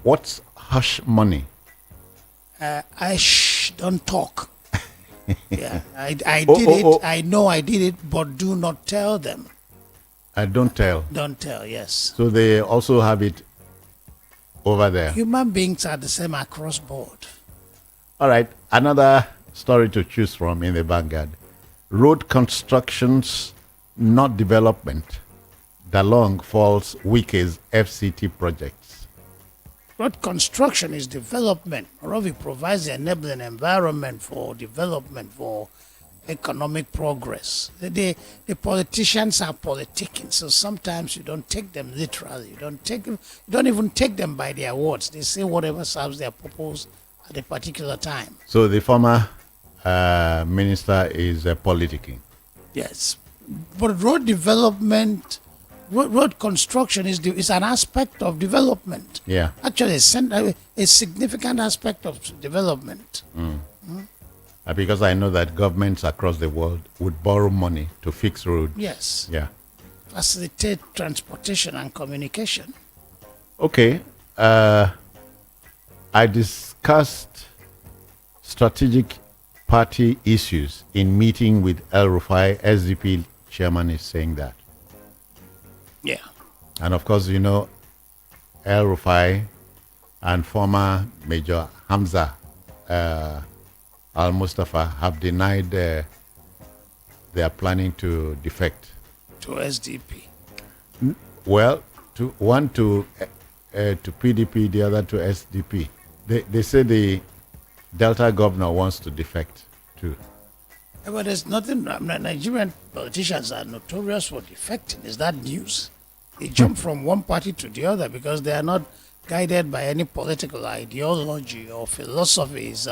What's hush money? Don't talk. Yeah, I Oh, did oh, it. oh. I know I did it, but do not tell them. Don't tell. Don't tell, yes. So they also have it over there. Human beings are the same across board. All right. Another story to choose from in the Vanguard. Road constructions, not development. Dalung falls Wike's FCT projects. Road construction is development. Rovi provides the enabling environment for development, for economic progress. The politicians are politicking, so sometimes you don't take them literally. You don't even take them by their words. They say whatever serves their purpose at a particular time. So the former minister is politicking. Yes, but road development, road construction is an aspect of development. Yeah. Actually, a significant aspect of development. Because I know that governments across the world would borrow money to fix roads. Yes. Yeah. Facilitate transportation and communication. Okay. I discussed strategic party issues in meeting with El Rufai. SDP chairman is saying that. Yeah. And of course, you know, El Rufai and former Major Hamza Al-Mustafa have denied they are planning to defect. To SDP. Well, one to PDP, the other to SDP. They say the Delta governor wants to defect too. Yeah, but there's nothing. Nigerian politicians are notorious for defecting. Is that news? They jump from one party to the other because they are not guided by any political ideology or philosophies.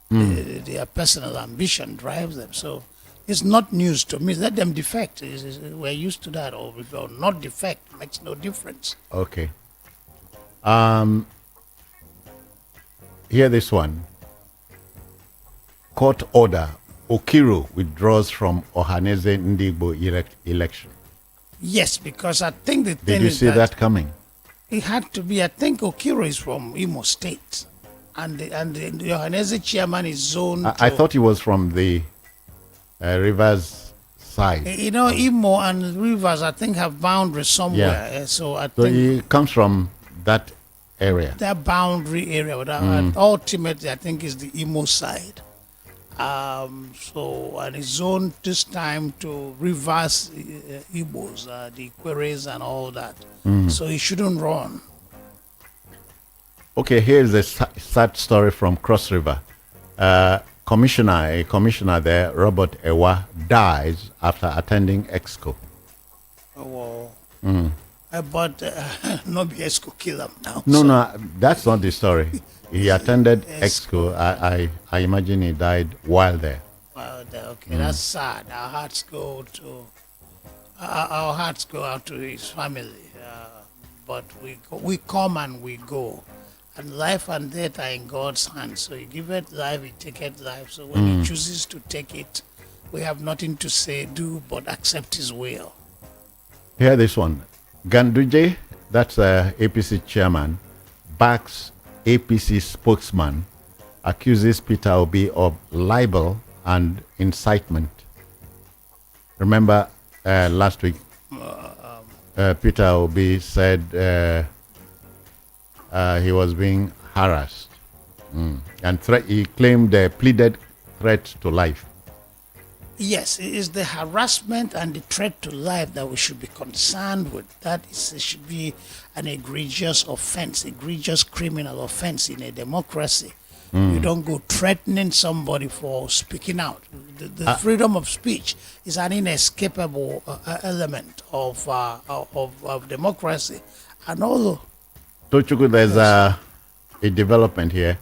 Their personal ambition drives them. So it's not news to me. Let them defect. We're used to that. Or not defect makes no difference. Okay. Hear this one. Court order. Okiro withdraws from Ohaneze Ndigbo election. Yes, because I think the thing Did you is see that coming? it had to be. I think Okiro is from Imo State, and the Ohaneze chairman is zoned. I thought he was from the Rivers side. You know, Imo and Rivers, I think, have boundaries somewhere. Yeah. So I So think he comes from that area. that boundary area. But ultimately, I think is the Imo side. And it's zoned this time to reverse Igbos, the queries and all that. So he shouldn't run. Okay, here's a sad story from Cross River. A commissioner there, Robert Ewa, dies after attending Exco. Oh, well. But not be Esco kill him now. No, that's not the story. He attended Exco. I imagine he died while there. Well, okay, that's sad. Our hearts go out to his family. But we come and we go, and life and death are in God's hands. So He giveth life, He taketh life. So when He chooses to take it, we have nothing to say, do but accept His will. Hear this one. Ganduje, that's APC chairman, backs APC spokesman, accuses Peter Obi of libel and incitement. Remember last week, Peter Obi said he was being harassed. And he claimed pleaded threat to life. Yes, it is the harassment and the threat to life that we should be concerned with. It should be an egregious offense, egregious criminal offense in a democracy. You don't go threatening somebody for speaking out. The freedom of speech is an inescapable element of democracy. And although Tochukwu, there's a development here.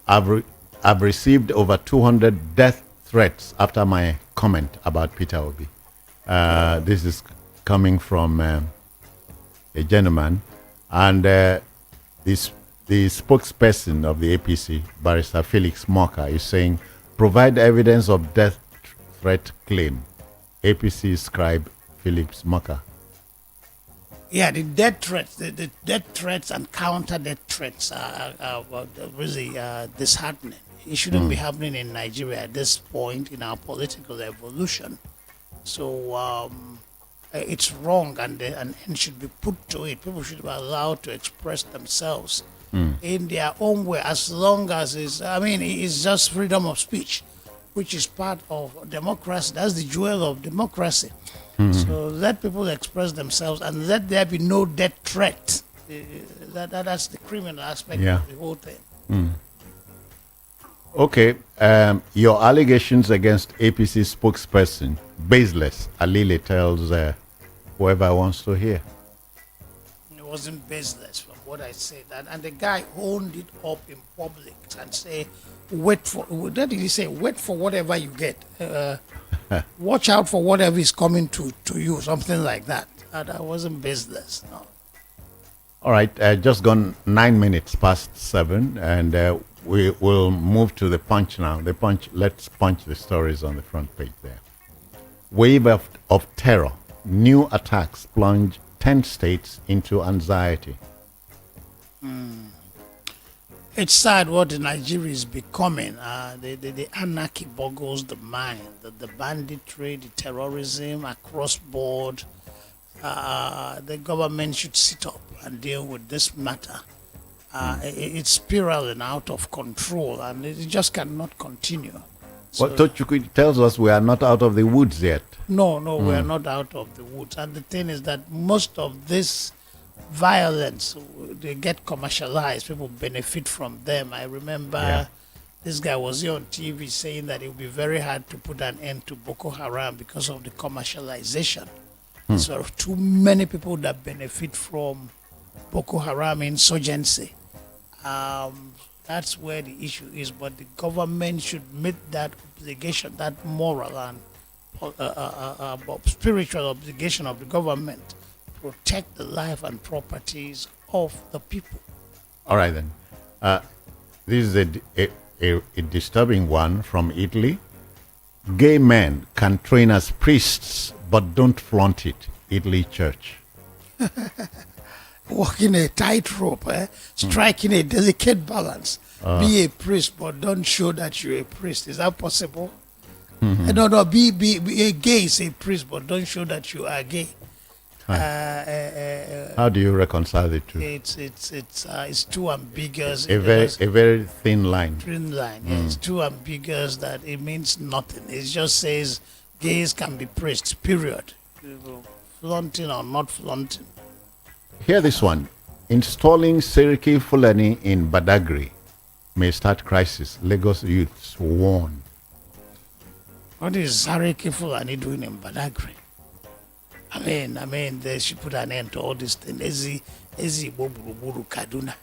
I've received over 200 death threats after my comment about Peter Obi. This is coming from a gentleman, and the spokesperson of the APC, Barrister Felix Moka, is saying, provide evidence of death threat claim. APC scribe Felix Moka. Yeah, the death threats, the death threats and counter death threats are really disheartening. It shouldn't be happening in Nigeria at this point in our political evolution. So it's wrong, and an end should be put to it. People should be allowed to express themselves in their own way, as long as it's just freedom of speech, which is part of democracy. That's the jewel of democracy. So let people express themselves, and let there be no death threat. That's the criminal aspect of the whole thing. Okay, your allegations against APC spokesperson, baseless, Alile tells whoever wants to hear. It wasn't baseless from what I said. And the guy owned it up in public and say, wait for whatever you get. Watch out for whatever is coming to you, something like that. That wasn't baseless, no. All right, just gone 9 minutes past 7, and we will move to the punch now. The punch. Let's punch the stories on the front page there. Wave of terror. New attacks plunge 10 states into anxiety. It's sad what Nigeria is becoming. The anarchy boggles the mind. The banditry, the terrorism across board. The government should sit up and deal with this matter. It's spiraling out of control, and it just cannot continue. Well, Tochukwu tells us we are not out of the woods yet. No, we are not out of the woods. And the thing is that most of this violence, they get commercialized. People benefit from them. I remember this guy was here on TV saying that it would be very hard to put an end to Boko Haram because of the commercialization. So too many people that benefit from Boko Haram insurgency. That's where the issue is. But the government should meet that obligation, that moral and spiritual obligation of the government, protect the life and properties of the people. All right, then. This is a disturbing one from Italy. Gay men can train as priests, but don't flaunt it. Italy church. Walking a tightrope, striking a delicate balance. Be a priest, but don't show that you're a priest. Is that possible? No. Be a gay is a priest, but don't show that you are gay. How do you reconcile the two? It's too ambiguous. A very thin line. Thin line. Yeah, it's too ambiguous that it means nothing. It just says gays can be priests. Period. Flaunting or not flaunting. Hear this one. Installing Seriki Fulani in Badagry may start crisis. Lagos youths warn. What is Seriki Fulani doing in Badagry? I mean, they should put an end to all this thing. Ezi Boburuburu Kaduna,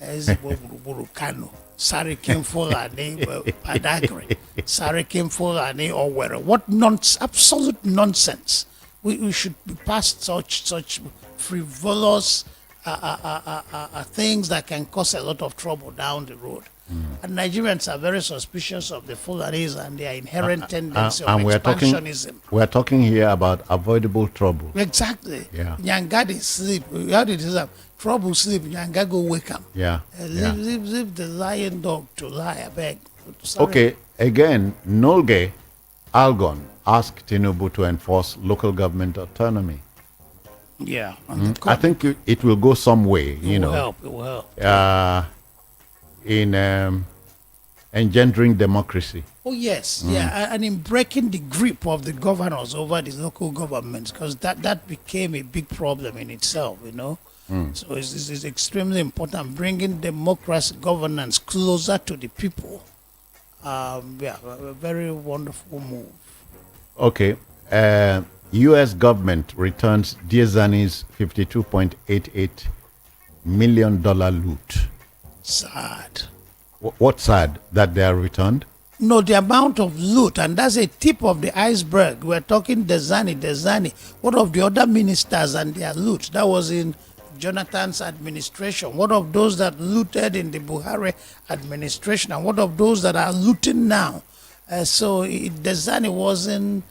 Ezi Boburuburu Kano, Seriki Fulani Badagry, Seriki Fulani or where? What absolute nonsense. We should be past such frivolous things that can cause a lot of trouble down the road. And Nigerians are very suspicious of the Fulanis and their inherent tendency of expansionism. We're talking here about avoidable trouble. Exactly. Yeah. Nyanga they sleep. How did this happen? Trouble sleep. Nyanga go wake up. Yeah. Leave the lion dog to lie. I beg. Okay. Again, Nolge Algon asked Tinubu to enforce local government autonomy. Yeah. I think it will go some way. It will help. In engendering democracy. Oh, yes. Yeah. And in breaking the grip of the governors over the local governments, because that became a big problem in itself, So it's extremely important, bringing democracy governance closer to the people. A very wonderful move. Okay. U.S. government returns Diazani's $52.88 million loot. Sad. What's sad? That they are returned? No, the amount of loot, and that's a tip of the iceberg. We're talking Desani. What of the other ministers and their loot? That was in Jonathan's administration. What of those that looted in the Buhari administration? And what of those that are looting now? So Desani wasn't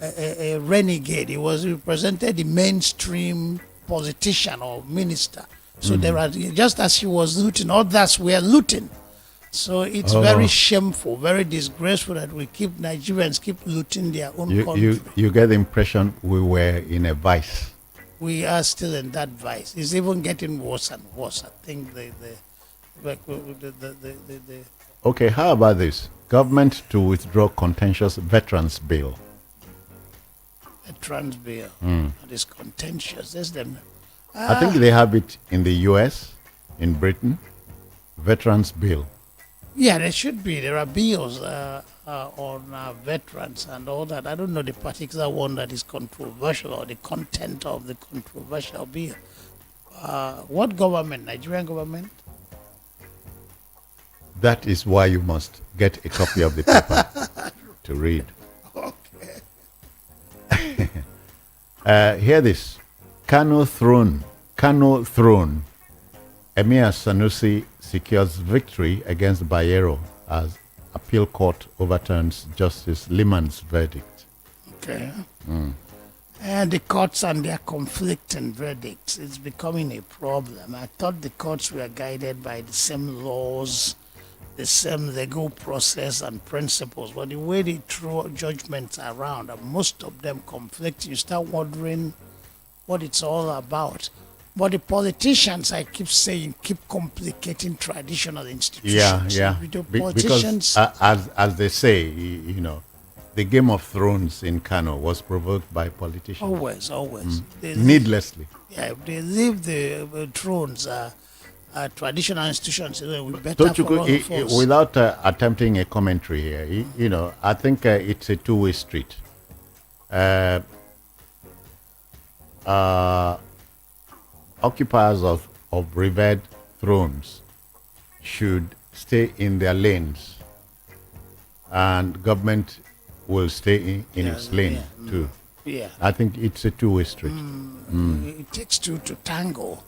a renegade. He represented the mainstream politician or minister. So there are, just as he was looting, others were looting. So it's very shameful, very disgraceful that we keep Nigerians keep looting their own country. You get the impression we were in a vice. We are still in that vice. It's even getting worse and worse. I think the Okay, how about this? Government to withdraw contentious veterans bill. veterans bill that is contentious. There's them. I think they have it in the US, in Britain, veterans bill. Yeah, there should be. There are bills on veterans and all that. I don't know the particular one that is controversial or the content of the controversial bill. What government? Nigerian government? That is why you must get a copy of the paper to read. Okay. Hear this. Kano throne. Emir Sanusi secures victory against Bayero as appeal court overturns Justice Liman's verdict. Okay. And the courts and their conflicting verdicts, it's becoming a problem. I thought the courts were guided by the same laws, the same legal process and principles, but the way they throw judgments around, and most of them conflict, you start wondering what it's all about. But the politicians, I keep saying, keep complicating traditional institutions. Yeah. The Because politicians, as they say, you know, the Game of Thrones in Kano was provoked by politicians. always. They Needlessly. they leave the thrones, traditional institutions, we better Don't you for go, all of us. without attempting a commentary here, you know, I think it's a two-way street. Occupiers of revered thrones should stay in their lanes, and government will stay in its lane too. Yeah. I think it's a two-way street. It takes two to tango.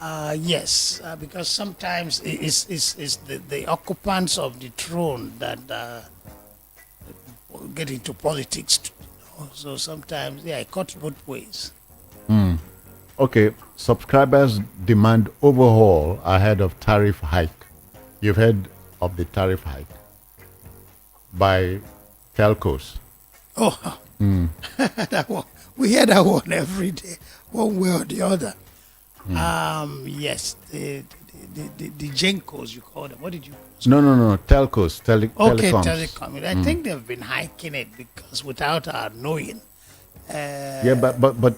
Yes, because sometimes it's the occupants of the throne that get into politics. So sometimes, it cuts both ways. Okay, subscribers demand overhaul ahead of tariff hike. You've heard of the tariff hike by telcos. Oh, that one. We hear that one every day, one way or the other. Yes, the Gencos, you call them. What did you call them? No, telcos, Okay, telecoms. telecom. I think they've been hiking it because without our knowing. Yeah, but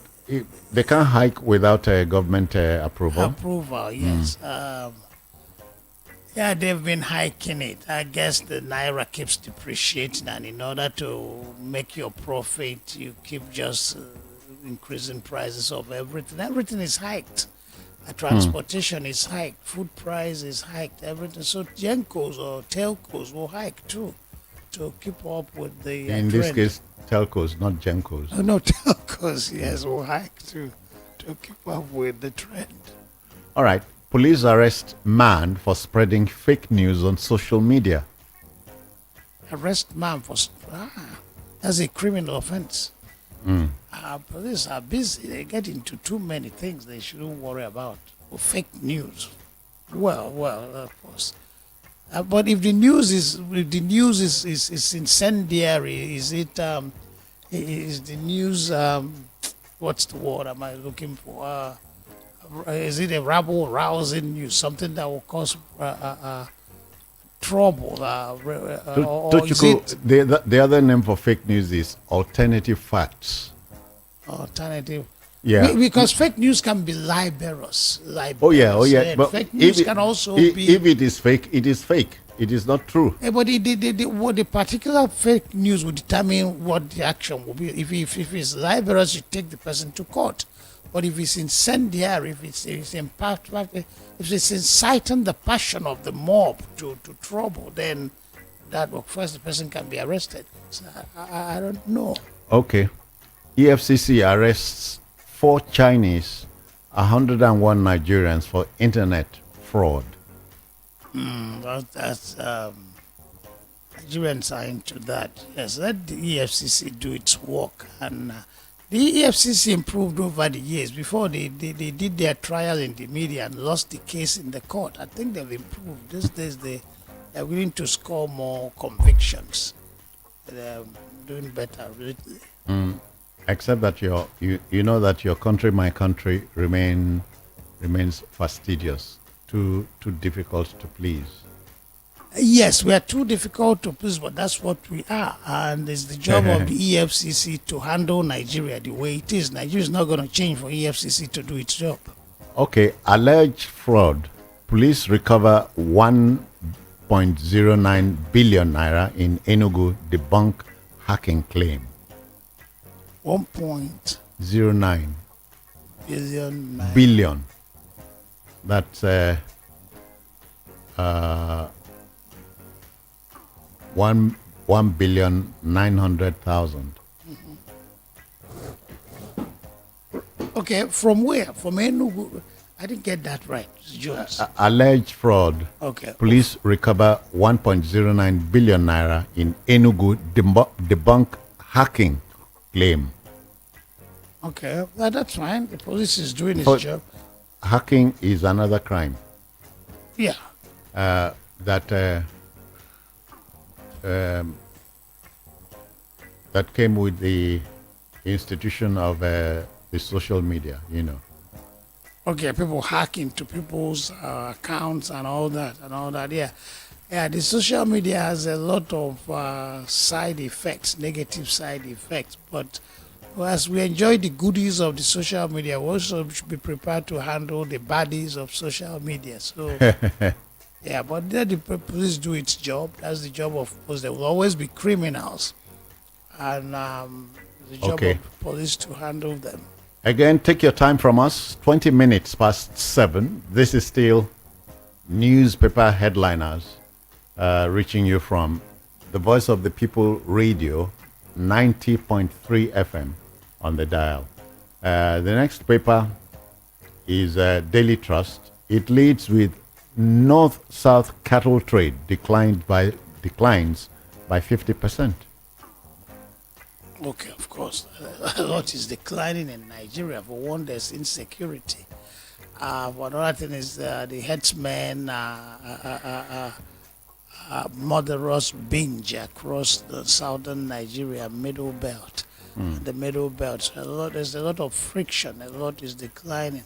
they can't hike without government approval. Approval, yes. Yeah, they've been hiking it. I guess the naira keeps depreciating, and in order to make your profit, you keep just increasing prices of everything. Everything is hiked. Transportation is hiked. Food price is hiked. Everything. So Gencos or telcos will hike too to keep up with the In trend. this case, telcos, not gencos. Oh, no, telcos, yes, will hike too to keep up with the trend. All right. Police arrest man for spreading fake news on social media. Arrest man for that's a criminal offense. Police are busy. They get into too many things they shouldn't worry about. Fake news. Well, of course. But if the news is incendiary, is it is the news what's the word am I looking for? Is it a rabble rousing news, something that will cause trouble? Or is it the other name for fake news is alternative facts. alternative? Yeah. Because fake news can be libelous. Oh yeah. And But fake news can also be. if it is fake, it is fake. It is not true. But the particular fake news will determine what the action will be. If it's libelous, you take the person to court. But if it's incendiary, if it's inciting the passion of the mob to trouble, then that first the person can be arrested. So I don't know. Okay. EFCC arrests 4 Chinese, 101 Nigerians for internet fraud. That's Nigerians are into that. Yes, let the EFCC do its work. And the EFCC improved over the years. Before they did their trial in the media and lost the case in the court. I think they've improved. These days they're willing to score more convictions. They're doing better lately. Except that you know that your country, my country, remains fastidious, too difficult to please. Yes, we are too difficult to please, but that's what we are. And it's the job of the EFCC to handle Nigeria the way it is. Nigeria is not going to change for EFCC to do its job. Okay, alleged fraud. Police recover 1.09 billion naira in Enugu debunk hacking claim. 1.09 09 billion. That's 1,900,000. Okay, from where? From Enugu? I didn't get that right, Jones. Alleged fraud. Okay. Police recover 1.09 billion naira in Enugu debunk hacking claim. Okay, well, that's fine. The police is doing its job. Hacking is another crime. Yeah. That came with the institution of the social media, you know. Okay, people hack into people's accounts and all that. Yeah. Yeah, the social media has a lot of side effects, negative side effects. But as we enjoy the goodies of the social media, we also should be prepared to handle the baddies of social media. So, yeah, but let the police do its job. That's the job of police. There will always be criminals. And the job of police to handle them. Again, take your time from us. 20 minutes past 7. This is still newspaper headliners reaching you from the Voice of the People Radio, 90.3 FM on the dial. The next paper is Daily Trust. It leads with North-South cattle trade declines by 50%. Okay, of course. A lot is declining in Nigeria. For one, there's insecurity. For another thing is the herdsmen murderous binge across the southern Nigeria middle belt. The middle belt. So there's a lot of friction. A lot is declining.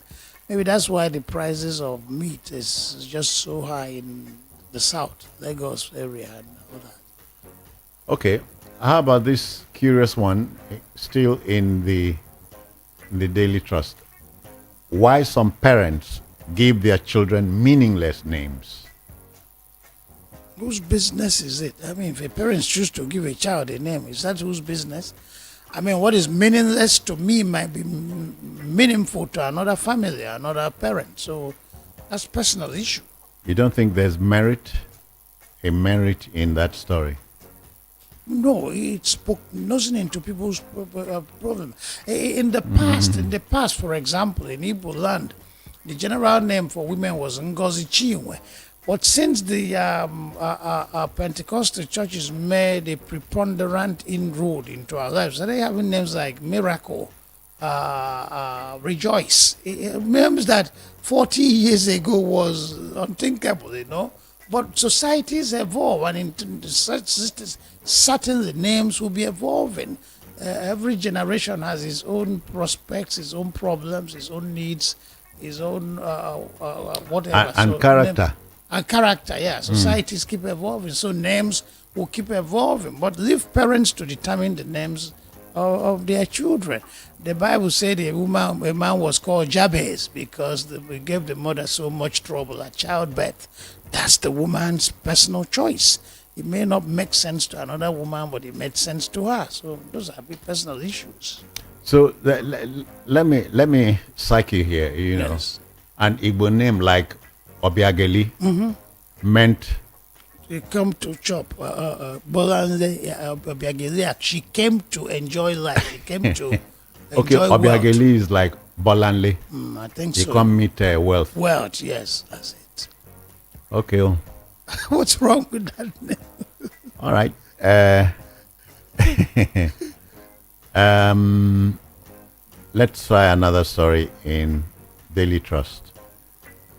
Maybe that's why the prices of meat is just so high in the south, Lagos area and all that. Okay. How about this curious one, still in the Daily Trust? Why some parents give their children meaningless names? Whose business is it? I mean, if a parents choose to give a child a name, is that whose business? I mean, what is meaningless to me might be meaningful to another family, another parent. So that's a personal issue. You don't think there's merit in that story? No, it spoke nothing into people's problem. In the past, for example, in Igbo land, the general name for women was Ngozi Chinwe. But since the Pentecostal churches made a preponderant inroad into our lives, they're having names like Miracle, Rejoice. Names that 40 years ago was unthinkable, you know. But societies evolve, and certainly names will be evolving. Every generation has its own prospects, its own problems, its own needs, its own whatever. And character. And character, yeah. Societies keep evolving, so names will keep evolving. But leave parents to determine the names of their children. The Bible said a man was called Jabez because we gave the mother so much trouble at childbirth. That's the woman's personal choice. It may not make sense to another woman, but it made sense to her. So those are big personal issues. So let me psych you here. You know, an Igbo name like Obiageli meant She come to chop. Bolanle Obiageli. She came to enjoy life. She came to enjoy Obiageli is like Bolanle. I think you so. You come meet wealth. Wealth, yes, that's it. Okay. What's wrong with that name? All right. Um, let's try another story in Daily Trust.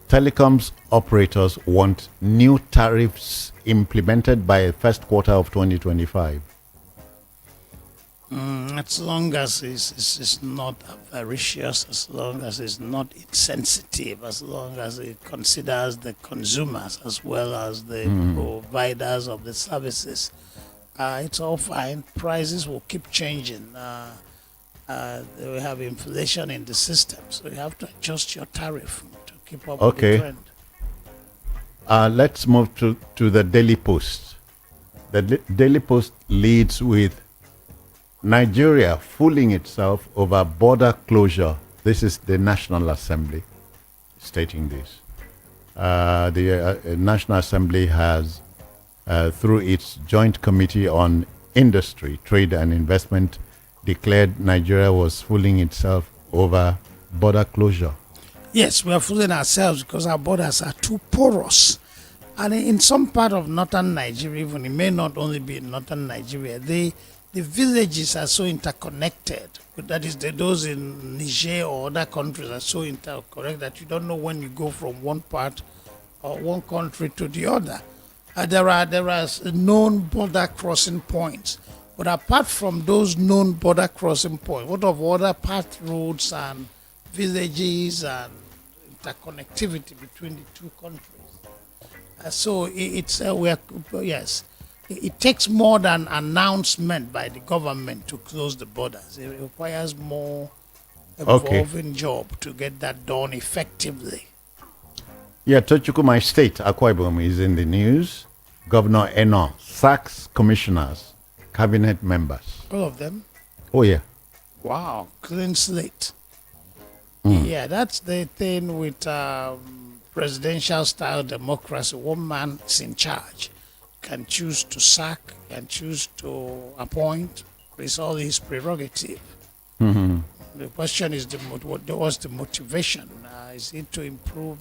Telecoms operators want new tariffs implemented by first quarter of 2025. As long as it's not avaricious, as long as it's not insensitive, as long as it considers the consumers as well as the providers of the services, it's all fine. Prices will keep changing. We have inflation in the system, so you have to adjust your tariff to keep up with the Okay. trend. Let's move to the Daily Post. The Daily Post leads with Nigeria fooling itself over border closure. This is the National Assembly stating this. The National Assembly has, through its Joint Committee on Industry, Trade and Investment, declared Nigeria was fooling itself over border closure. Yes, we are fooling ourselves because our borders are too porous. And in some part of northern Nigeria, even it may not only be in northern Nigeria, the villages are so interconnected. That is, those in Niger or other countries are so interconnected that you don't know when you go from one part or one country to the other. There are known border crossing points. But apart from those known border crossing points, what of other path roads and villages and interconnectivity between the two countries? It takes more than announcement by the government to close the borders. It requires more evolving job to get that done effectively. Yeah, Tochukwu, my state, Akwa Ibom, is in the news. Governor Eno sacks commissioners, cabinet members. All of them? Oh, yeah. Wow, clean slate. Yeah, that's the thing with presidential style democracy. One man is in charge, can choose to sack, can choose to appoint. It's all his prerogative. The question is, what's the motivation? Is it to improve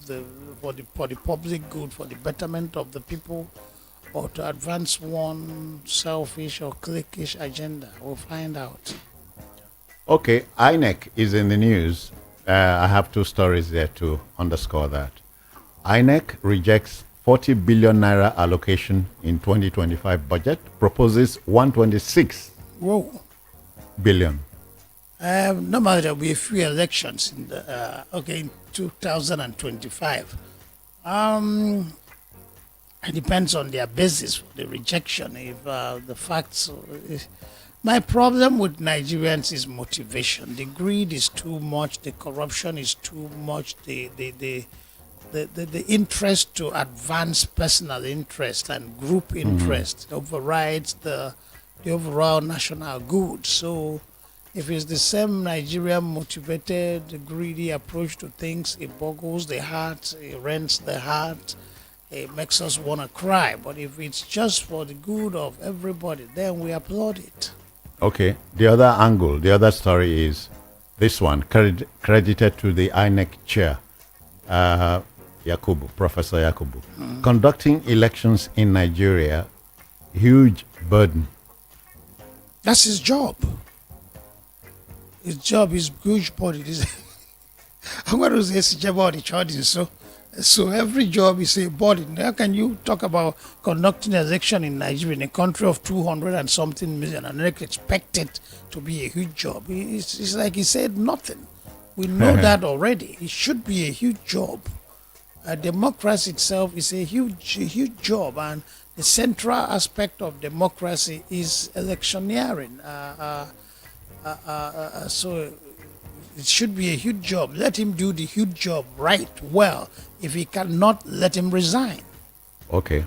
for the public good, for the betterment of the people, or to advance one selfish or cliquish agenda? We'll find out. Okay, INEC is in the news. I have two stories there to underscore that. INEC rejects 40 billion naira allocation in 2025 budget, proposes 126 Whoa. billion. Normally there will be a few elections in 2025. It depends on their basis for the rejection. If the facts, my problem with Nigerians is motivation. The greed is too much. The corruption is too much. The interest to advance personal interest and group interest overrides the overall national good. So if it's the same Nigerian motivated, greedy approach to things, it boggles the heart, it rents the heart, it makes us want to cry. But if it's just for the good of everybody, then we applaud it. Okay, the other angle, the other story is this one, credited to the INEC chair, Yakubu, Professor Yakubu. Conducting elections in Nigeria, huge burden. That's his job. His job is huge body. I'm going to say it's about the charging. So every job is a body. How can you talk about conducting an election in Nigeria, in a country of 200 and something million, and expect it to be a huge job? It's like he said nothing. We know that already. It should be a huge job. Democracy itself is a huge job, and the central aspect of democracy is electioneering. So it should be a huge job. Let him do the huge job right, well. If he cannot, let him resign. Okay.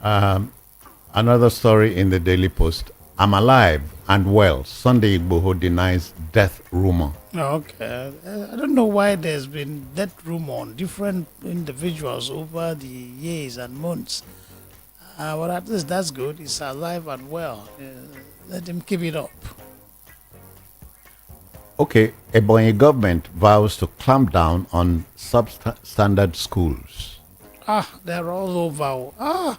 Another story in the Daily Post. I'm alive and well. Sunday Igboho denies death rumor. Okay. I don't know why there's been death rumor on different individuals over the years and months. But at least that's good. He's alive and well. Let him keep it up. Okay, Ebonyi government vows to clamp down on substandard schools. They're all over.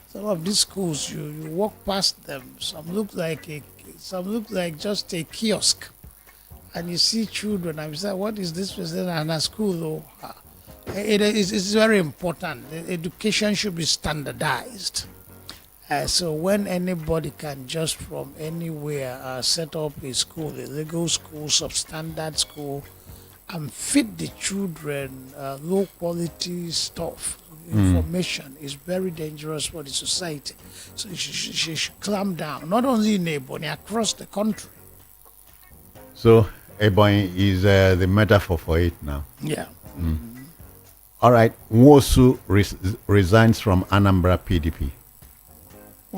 Some of these schools, you walk past them. Some look like just a kiosk, and you see children. I'm saying, what is this? And a school, though, it's very important. The education should be standardized. So when anybody can just from anywhere set up a school, a legal school, substandard school, and feed the children low quality stuff, information is very dangerous for the society. So she should clamp down, not only in Ebonyi, across the country. So Ebonyi is the metaphor for it now. Yeah. All right. Nwosu resigns from Anambra PDP.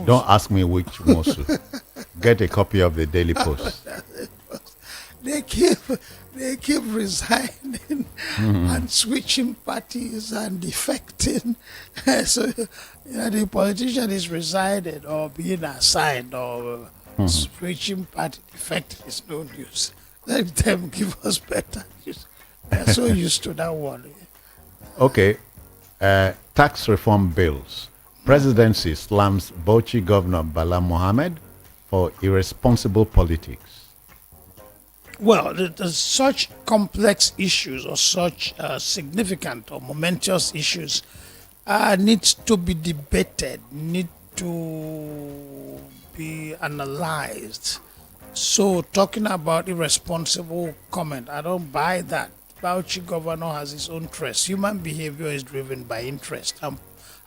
Don't ask me which Nwosu. Get a copy of the Daily Post. They keep resigning and switching parties and defecting. So the politician is resigning or being assigned or switching party, defecting is no news. Let them give us better news. They're so used to that one. Okay. Tax reform bills. Presidency slams Bauchi Governor Bala Mohammed for irresponsible politics. Well, there's such complex issues or such significant or momentous issues needs to be debated, need to be analyzed. So talking about irresponsible comment, I don't buy that. Bauchi governor has his own interest. Human behavior is driven by interest.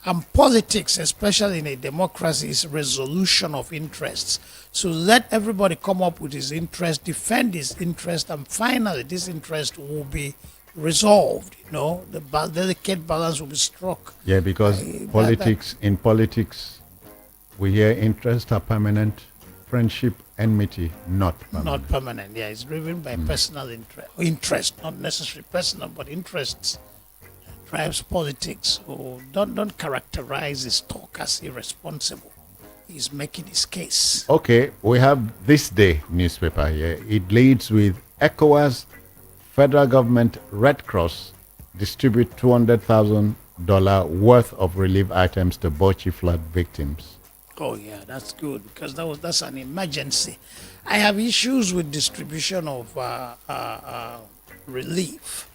And politics, especially in a democracy, is resolution of interests. So let everybody come up with his interest, defend his interest, and finally this interest will be resolved. The delicate balance will be struck. Yeah, because in politics, we hear interests are permanent, friendship, enmity, not permanent. Not permanent, yeah. It's driven by personal interest, not necessarily personal, but interests. Drives politics. So don't characterize his talk as irresponsible. He's making his case. Okay, we have This Day newspaper here. It leads with ECOWAS, federal government, Red Cross distribute $200,000 worth of relief items to Bauchi flood victims. Oh yeah, that's good because that's an emergency. I have issues with distribution of relief.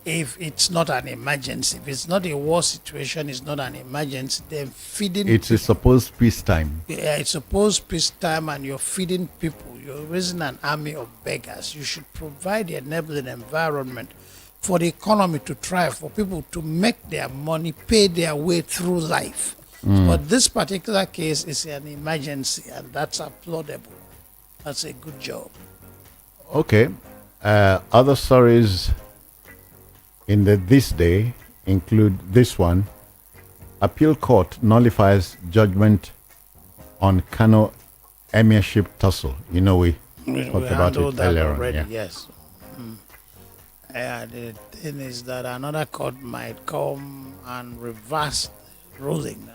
If it's not an emergency, if it's not a war situation, it's not an emergency, then feeding... It's a supposed peacetime. Yeah, it's supposed peacetime and you're feeding people. You're raising an army of beggars. You should provide the enabling environment for the economy to thrive, for people to make their money, pay their way through life. But this particular case is an emergency and that's applaudable. That's a good job. Okay. Other stories in This Day include this one. Appeal court nullifies judgment on Kano emirship tussle. We talked about it earlier on. Already, yes. The thing is that another court might come and reverse the ruling,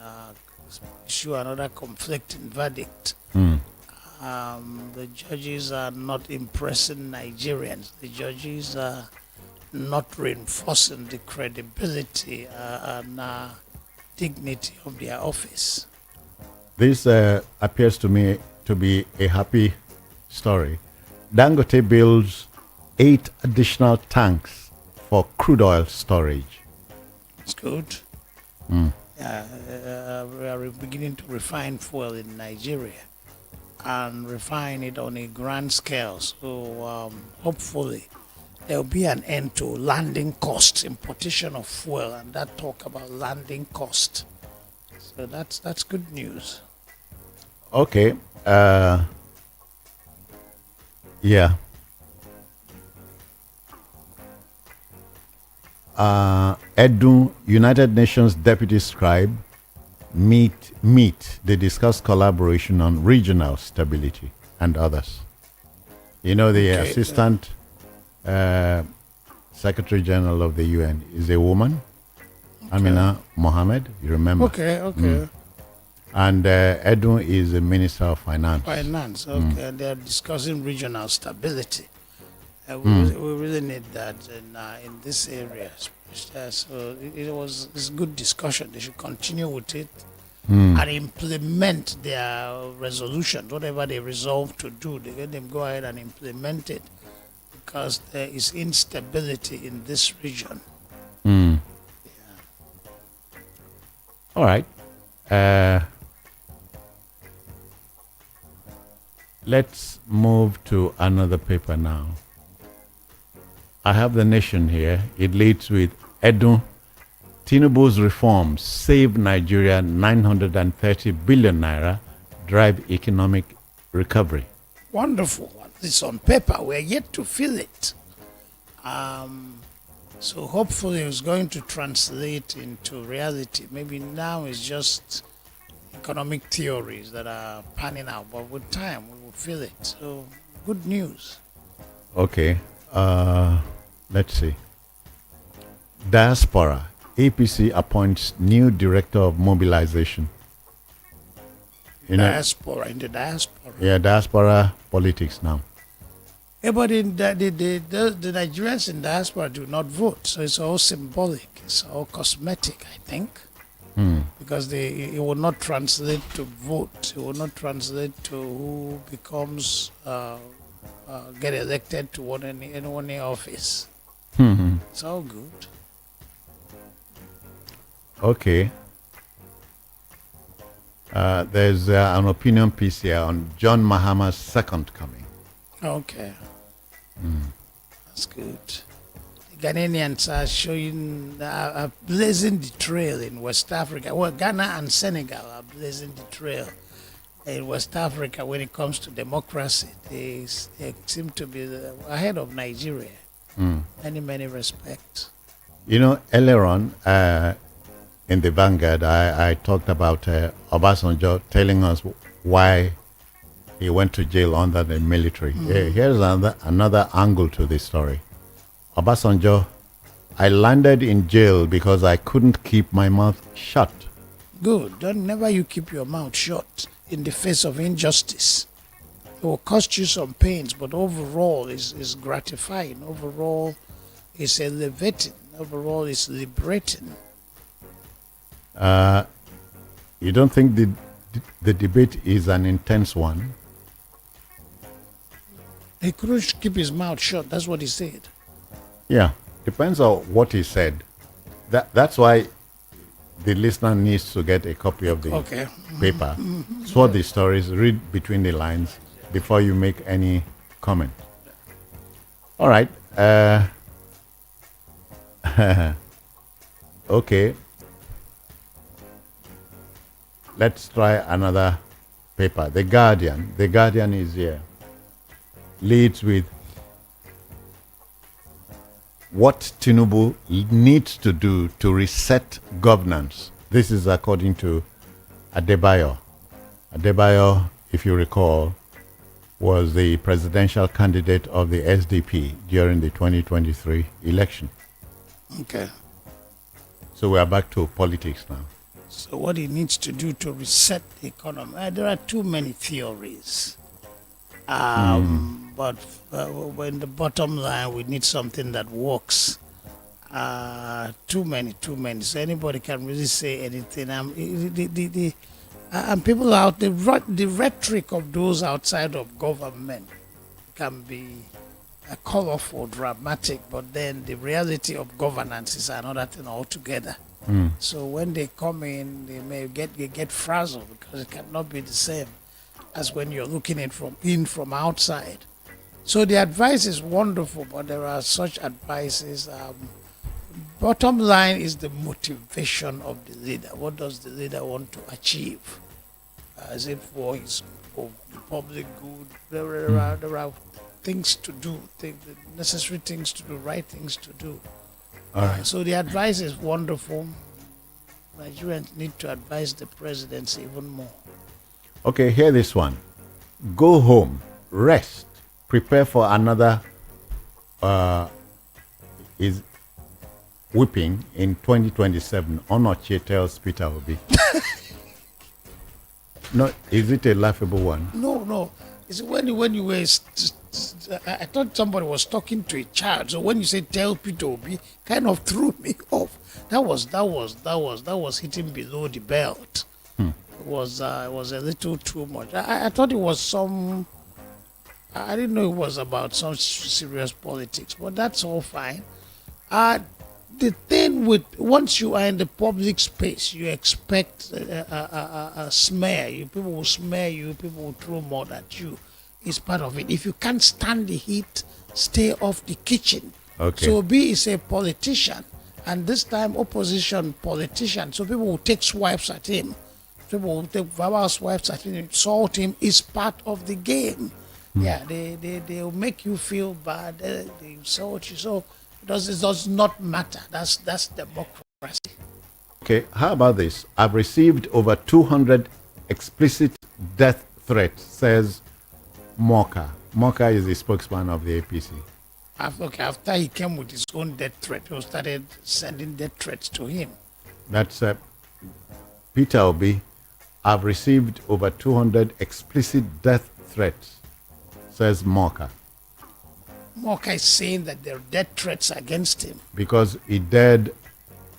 issue another conflicting verdict. The judges are not impressing Nigerians. The judges are not reinforcing the credibility and dignity of their office. This appears to me to be a happy story. Dangote builds 8 additional tanks for crude oil storage. It's good. We are beginning to refine fuel in Nigeria and refine it on a grand scale. So hopefully there will be an end to landing costs, importation of fuel, and that talk about landing cost. So that's good news. Okay. Yeah. Edu, United Nations Deputy Scribe, meet. They discuss collaboration on regional stability and others. The Assistant Secretary General of the UN is a woman, Amina Mohammed, you remember? Okay. And Edu is the Minister of Finance. Okay. They are discussing regional stability. We really need that in this area. So it's good discussion. They should continue with it. and implement their resolutions, whatever they resolve to do. They let them go ahead and implement it because there is instability in this region. All right. Let's move to another paper now. I have The Nation here. It leads with Edu. Tinubu's reforms save Nigeria 930 billion naira, drive economic recovery. Wonderful. It's on paper. We're yet to feel it. So hopefully it's going to translate into reality. Maybe now it's just economic theories that are panning out, but with time we will feel it. So good news. Okay. Let's see. Diaspora. APC appoints new director of mobilization. Diaspora, in the diaspora. Yeah, diaspora politics now. Yeah, but the Nigerians in diaspora do not vote, so it's all symbolic. It's all cosmetic, I think, because it will not translate to vote. It will not translate to who becomes get elected to any office. It's all good. Okay. There's an opinion piece here on John Mahama's second coming. Okay. That's good. The Ghanaians are showing, are blazing the trail in West Africa. Well, Ghana and Senegal are blazing the trail in West Africa when it comes to democracy. They seem to be ahead of Nigeria in many respects. You know, earlier on, in the Vanguard, I talked about Obasanjo telling us why he went to jail under the military. Here's another angle to this story. Obasanjo, I landed in jail because I couldn't keep my mouth shut. Good. Never you keep your mouth shut in the face of injustice. It will cost you some pains, but overall is gratifying. Overall is elevating. Overall is liberating. You don't think the debate is an intense one? He couldn't keep his mouth shut. That's what he said. Yeah, depends on what he said. That's why the listener needs to get a copy of the paper, sort the stories, read between the lines before you make any comment. All right. Okay. Let's try another paper. The Guardian. The Guardian is here. Leads with what Tinubu needs to do to reset governance. This is according to Adebayo. Adebayo, if you recall, was the presidential candidate of the SDP during the 2023 election. Okay. So we are back to politics now. So what he needs to do to reset the economy, there are too many theories. But in the bottom line, we need something that works. Too many. So anybody can really say anything. And people out, the rhetoric of those outside of government can be colorful, dramatic, but then the reality of governance is another thing altogether. So when they come in, they may get frazzled because it cannot be the same as when you're looking at from outside. So the advice is wonderful, but there are such advices. Bottom line is the motivation of the leader. What does the leader want to achieve? Is it for the public good? There are things to do, the necessary things to do, right things to do. All right. So the advice is wonderful. Nigerians need to advise the presidency even more. Okay, hear this one. Go home, rest, prepare for another is whipping in 2027. Onochie tells Peter Obi. No, is it a laughable one? No. It's when you were. I thought somebody was talking to a child. So when you say tell Peter Obi, kind of threw me off. That was hitting below the belt. was a little too much. I thought it was some. I didn't know it was about some serious politics, but that's all fine. The thing with once you are in the public space, you expect a smear. People will smear you. People will throw mud at you. It's part of it. If you can't stand the heat, stay off the kitchen. Okay. So Obi is a politician, and this time opposition politician. So people will take swipes at him. People will take verbal swipes at him, insult him. It's part of the game. Yeah, they'll make you feel bad. They insult you. So it does not matter. That's democracy. Okay, how about this? I've received over 200 explicit death threats, says Moka. Moka is the spokesman of the APC. After he came with his own death threat, he started sending death threats to him. That's Peter Obi. I've received over 200 explicit death threats, says Moka. Moka is saying that there are death threats against him. Because he dared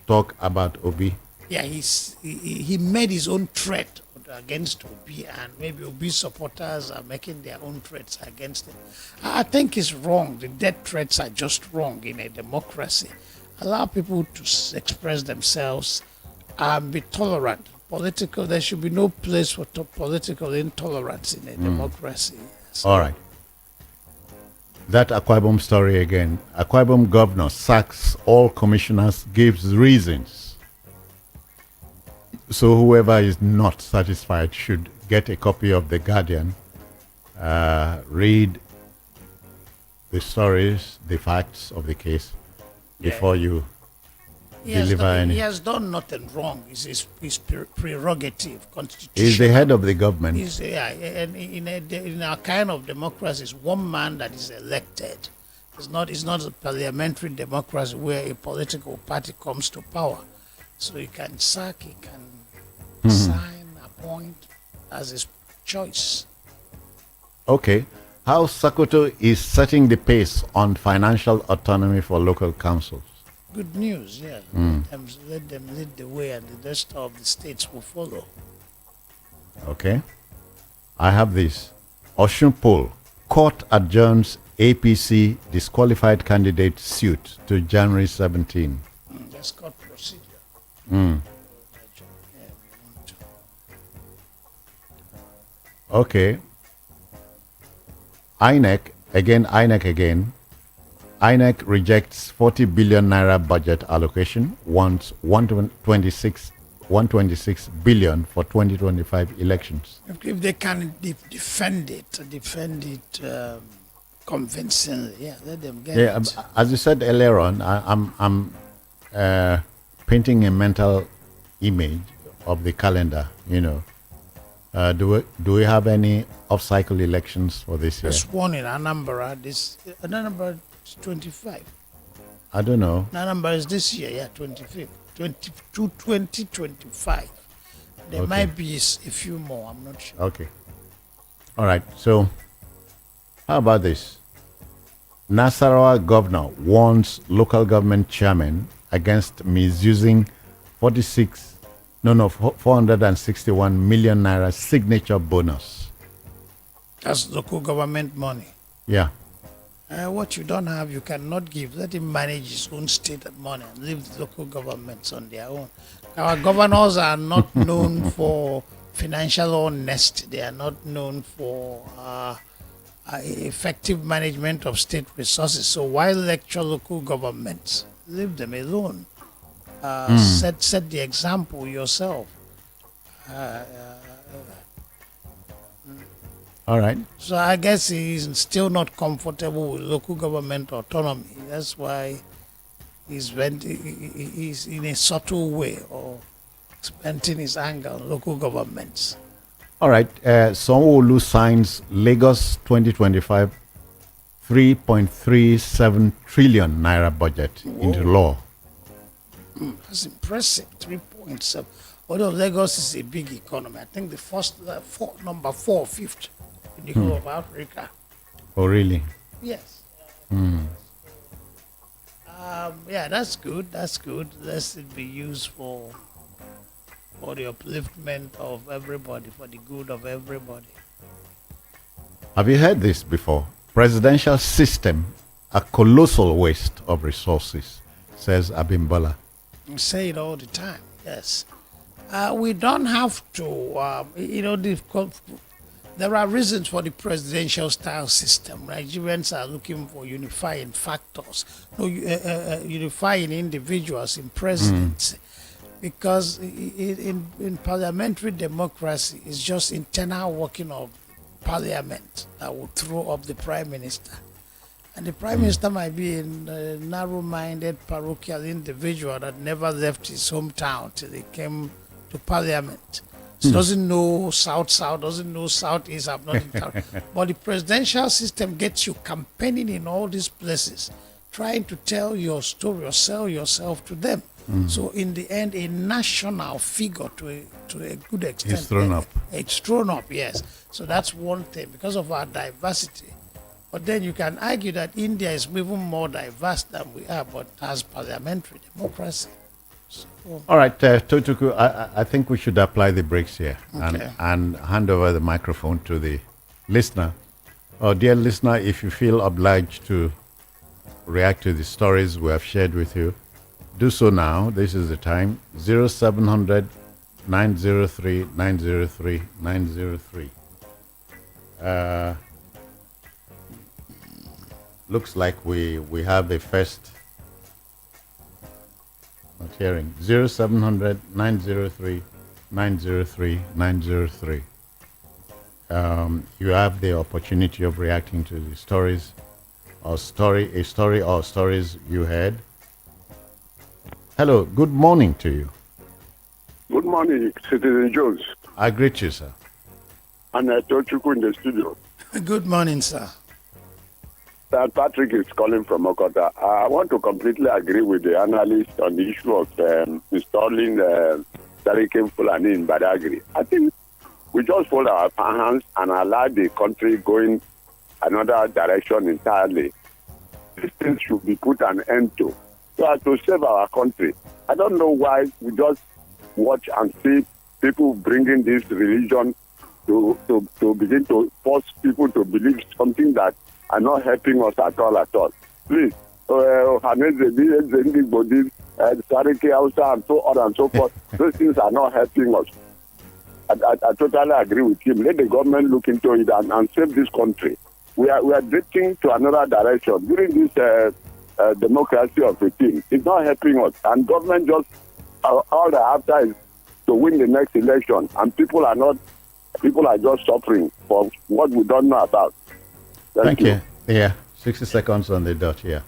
talk about Obi. Yeah, he made his own threat against Obi, and maybe Obi supporters are making their own threats against him. I think it's wrong. The death threats are just wrong in a democracy. Allow people to express themselves and be tolerant. There should be no place for political intolerance in a democracy. So, all right. That Akwa Ibom story again. Akwa Ibom governor sacks all commissioners, gives reasons. So whoever is not satisfied should get a copy of The Guardian, read the stories, the facts of the case before you deliver any. He has done nothing wrong. It's his prerogative, constitution. He's the head of the government. And in our kind of democracy, it's one man that is elected. It's not a parliamentary democracy where a political party comes to power. So he can sack, he can sign, appoint as his choice. Okay. How Sokoto is setting the pace on financial autonomy for local councils. Good news, yeah. Let them lead the way, and the rest of the states will follow. Okay. I have this. Osun poll. Court adjourns APC disqualified candidate suit to January 17. That's court procedure. Okay. INEC again. INEC rejects 40 billion naira budget allocation, wants 126 billion for 2025 elections. If they can defend it convincingly, yeah, let them get it. As you said earlier on, I'm painting a mental image of the calendar. Do we have any off-cycle elections for this year? There's one in Anambra. Anambra is 25. I don't know. Anambra is this year, yeah, 25th. 2025. There might be a few more, I'm not sure. Okay. All right. So, how about this? Nasarawa governor warns local government chairman against misusing 461 million naira signature bonus. That's local government money. Yeah. What you don't have, you cannot give. Let him manage his own state money and leave the local governments on their own. Our governors are not known for financial honesty. They are not known for effective management of state resources. So why lecture local governments? Leave them alone. Set the example yourself. All right. So I guess he's still not comfortable with local government autonomy. That's why he's in a subtle way or venting his anger on local governments. All right. Sanwo-Olu signs Lagos 2025 3.37 trillion naira budget into law. That's impressive. 3.7. Although Lagos is a big economy, I think the number 4 or 5th in the whole of Africa. Oh, really? Yes. Yeah, that's good. That's good. Let it be used for for the upliftment of everybody, for the good of everybody. Have you heard this before? Presidential system, a colossal waste of resources, says Abimbola. We say it all the time, yes. We don't have to, there are reasons for the presidential style system. Nigerians are looking for unifying factors, unifying individuals in presidency. Because in parliamentary democracy, it's just internal working of parliament that will throw up the prime minister. And the prime minister might be a narrow-minded parochial individual that never left his hometown till he came to parliament. So doesn't know south-south, doesn't know southeast, have nothing to But the presidential system gets you campaigning in all these places, trying to tell your story or sell yourself to them. So in the end, a national figure to a good extent. It's thrown up. It's thrown up, yes. So that's one thing, because of our diversity. But then you can argue that India is even more diverse than we are, but has parliamentary democracy. So, All right, Totuku, I think we should apply the brakes here Okay. and hand over the microphone to the listener. Oh, dear listener, if you feel obliged to react to the stories we have shared with you, do so now. This is the time. 0700 903 903 903. Looks like we have a first. Not hearing. 0700 903 903 903. You have the opportunity of reacting to the stories or stories you heard. Hello, good morning to you. Good morning, Citizen Jones. I greet you, sir. And I told you in the studio. good morning, sir. That Patrick is calling from Okota. I want to completely agree with the analyst on the issue of installing Tariqim Fulani in Badagry. I think we just fold our hands and allow the country going another direction entirely. These things should be put an end to. So as to save our country. I don't know why we just watch and see people bringing this religion to begin to force people to believe something that are not helping us at all. Please, Sariki Hausa and so on and so forth, those things are not helping us. I totally agree with him. Let the government look into it and save this country. We are drifting to another direction. During this democracy of a team, it's not helping us. And government just, all they're after is to win the next election. And people are just suffering for what we don't know about. Thank you. Yeah, 60 seconds on the dot here.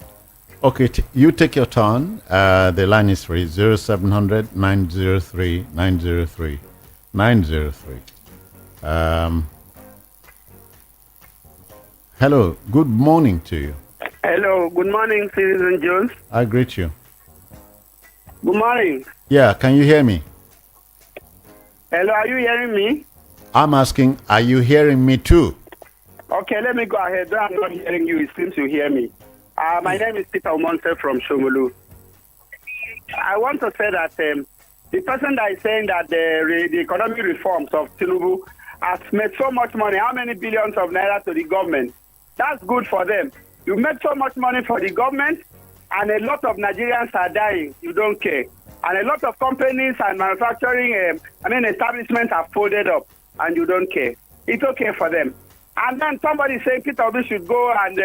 Okay, you take your turn. The line is free. 0700 903 903 903. Hello, good morning to you. Hello, good morning, Citizen Jones. I greet you. Good morning. Yeah, can you hear me? Hello, are you hearing me? I'm asking, are you hearing me too? Okay, let me go ahead. Though I'm not hearing you, it seems you hear me. My name is Peter Omonte from Shomolu. I want to say that the person that is saying that the economic reforms of Tinubu has made so much money, how many billions of naira to the government? That's good for them. You make so much money for the government, and a lot of Nigerians are dying. You don't care. And a lot of companies and manufacturing, establishments are folded up, and you don't care. It's okay for them. And then somebody saying Peter Obi should go and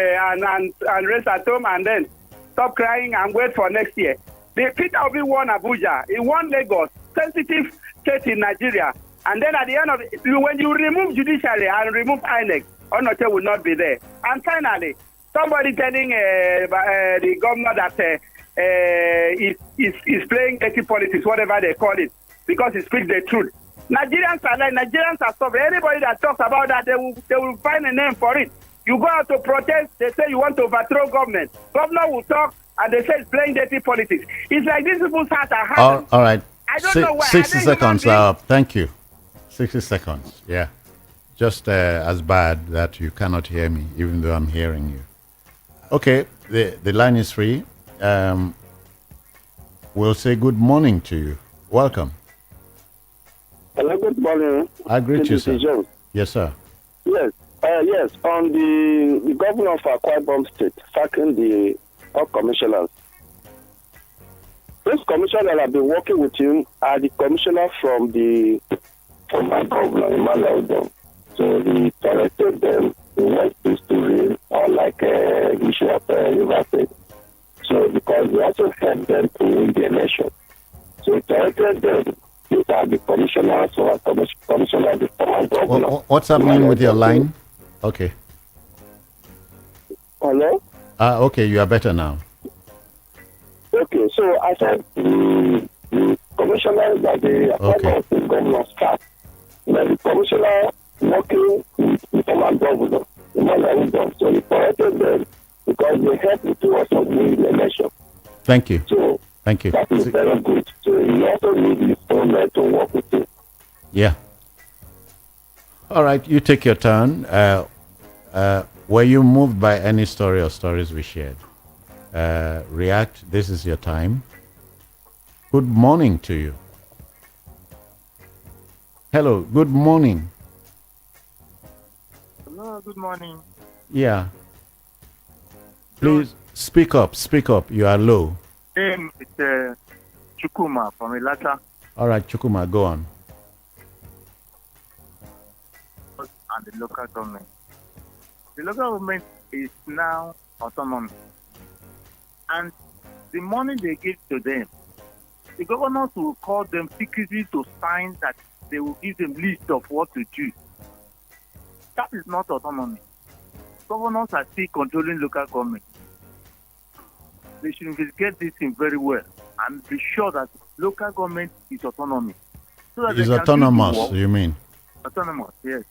rest at home and then stop crying and wait for next year. Peter Obi won Abuja. He won Lagos, sensitive state in Nigeria. And then at the end of it, when you remove judiciary and remove INEC, Onoche will not be there. And finally, somebody telling the governor that he's playing dirty politics, whatever they call it, because he speaks the truth. Nigerians are like, Nigerians are suffering. Anybody that talks about that, they will find a name for it. You go out to protest, they say you want to overthrow government. Governor will talk, and they say it's playing dirty politics. It's like these people's hearts are hard. All right. I don't know why. 60 seconds up. Thank you. 60 seconds. Yeah. Just as bad that you cannot hear me, even though I'm hearing you. Okay. The line is free. We'll say good morning to you. Welcome. Hello, good morning. I greet you, sir. Jones. Yes, sir. Yes, yes. On the governor of Akwa Ibom State sacking the top commissioners. Those commissioners that have been working with him are the commissioners from the former governor Emmanuel. So he corrected them in what is to read, unlike Bishop River State. So because he also helped them to win the election. So he corrected them. These are the commissioners or commissioner of the former governor. What's happening with your line? Okay. Hello? Okay, you are better now. Okay, so I said the commissioner that the Okay. governor staff, the commissioner working with the former governor, so he corrected them because they helped to also win the election. Thank you. So Thank you. that is very good. So he also needs his own men to work with him. Yeah. All right, you take your turn. Were you moved by any story or stories we shared? React. This is your time. Good morning to you. Hello. Good morning. Hello, good morning. Yeah. Please speak up. Speak up. You are low. Name is Chukuma from Ilata All right, Chukuma, go on. and the local government. The local government is now autonomous. And the money they give to them, the governors will call them secretly to sign that they will give them list of what to do. That is not autonomy. Governors are still controlling local government. They should investigate this thing very well and be sure that local government is autonomy. So that Is they can do the autonomous, work. you mean? Autonomous, yes.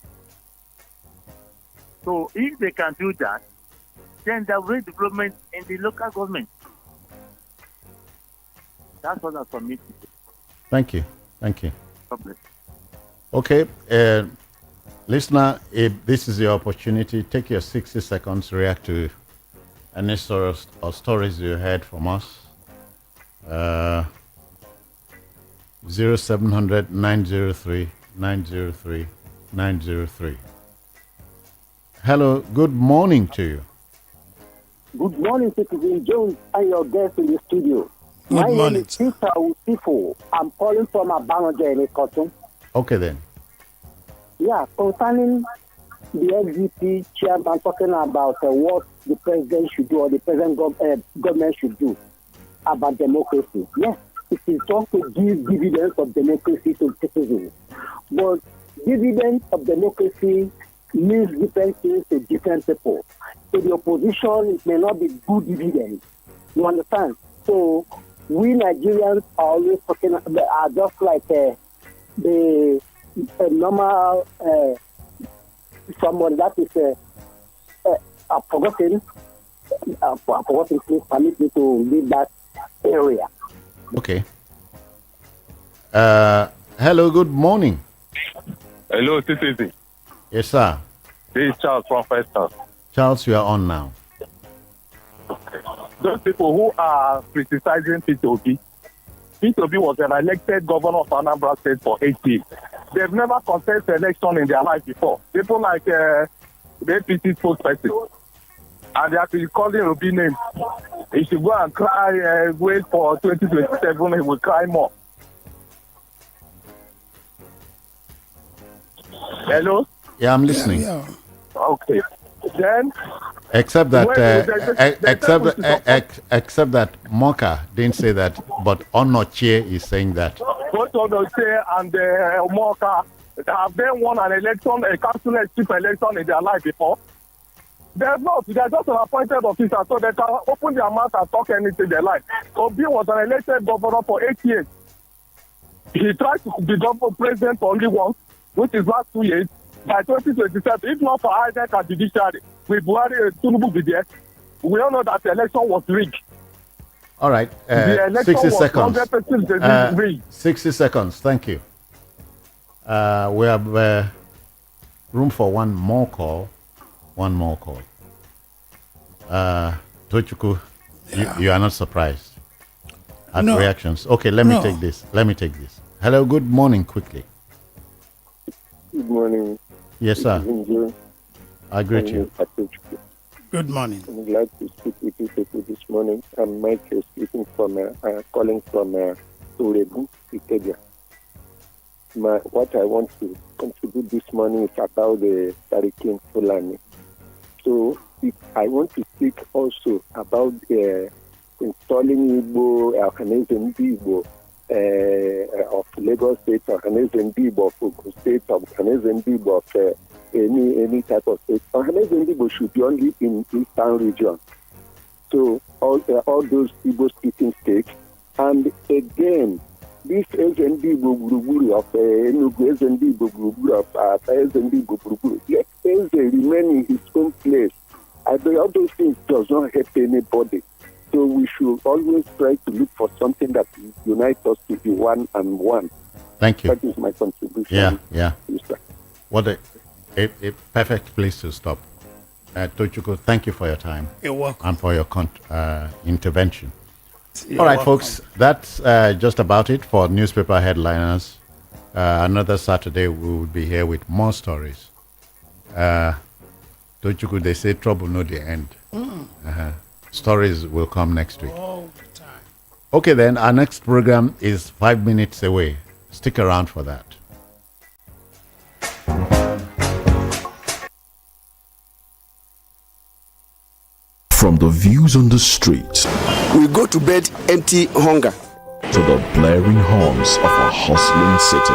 So if they can do that, then there will be development in the local government. That's what I submit to you. Thank you. Thank you. God bless. Okay, listener, if this is your opportunity, take your 60 seconds, react to any stories or stories you heard from us. 0700 903 903 903. Hello, good morning to you. Good morning, Citizen Jones and your guests in the studio. Good My morning, name is Peter Usifo. I'm calling from Abanoja in Ikoton. Okay then. Yeah, concerning the XGP chairman talking about what the president should do or the present government should do about democracy. Yes, it is just to give dividends of democracy to citizens. But dividends of democracy means different things to different people. To the opposition, it may not be good dividends. You understand? So we Nigerians are always talking, are just like the normal somebody that is I've forgotten. Please permit me to leave that area. Okay. Hello, good morning. Hello, Citizen. Yes, sir. This is Charles from Festus. Charles, you are on now. Those people who are criticizing P2B, P2B was an elected governor of Anambra State for 8 years. They've never contested election in their life before. People like the APC spokesperson, and they have been calling Ruby names. He should go and cry, wait for 2027, he will cry more. Hello? Yeah, I'm listening. Yeah. Okay. Then, Except that, Well, except that Moka didn't say that, but Onochie is saying that. both Onoche and Moka, have they won an election, a councillorship election in their life before? They're not. They're just an appointed officer, so they can open their mouth and talk anything they like. Obi was an elected governor for 8 years. He tried to be president for only once, which is last 2 years. By 2027, if not for Aide and judiciary, with Buhari and Tinubu be there, we all know that the election was rigged. All right, The election 60 was seconds. 100% rigged. 60 seconds, thank you. We have room for one more call. One more call. Tochuku, you are not surprised at No. reactions. Okay, let me No. take this. Hello, good morning, quickly. Good morning. Yes, sir. Enjoy. I greet you. Good morning. I'm glad to speak with you people this morning. I'm Michael speaking from, calling from Urebu, Ikeja. What I want to contribute this morning is about the Tarikin Fulani. So I want to speak also about installing Igbo, Canadian Igbo of Lagos State, or Canadian Igbo of Ogun State, or Canadian Igbo of any type of state. Canadian Igbo should be only in Eastern region. So all those Igbo-speaking states. And again, this SND Guruguru of Enugu, SND Guruguru of SND Guruguru, let Eze remain in his own place. I think all those things does not help anybody. So we should always try to look for something that unites us to be one and one. Thank you. That is my contribution. Yeah. What a perfect place to stop. Tochukwu, thank you for your time. You're welcome. And for your intervention. All right, folks, that's just about it for newspaper headliners. Another Saturday, we will be here with more stories. Tochukwu, they say trouble no the end. Stories will come next week. All the time. Okay, then, our next program is 5 minutes away. Stick around for that. From the views on the street, we go to bed empty hunger, to the blaring horns of a hustling city,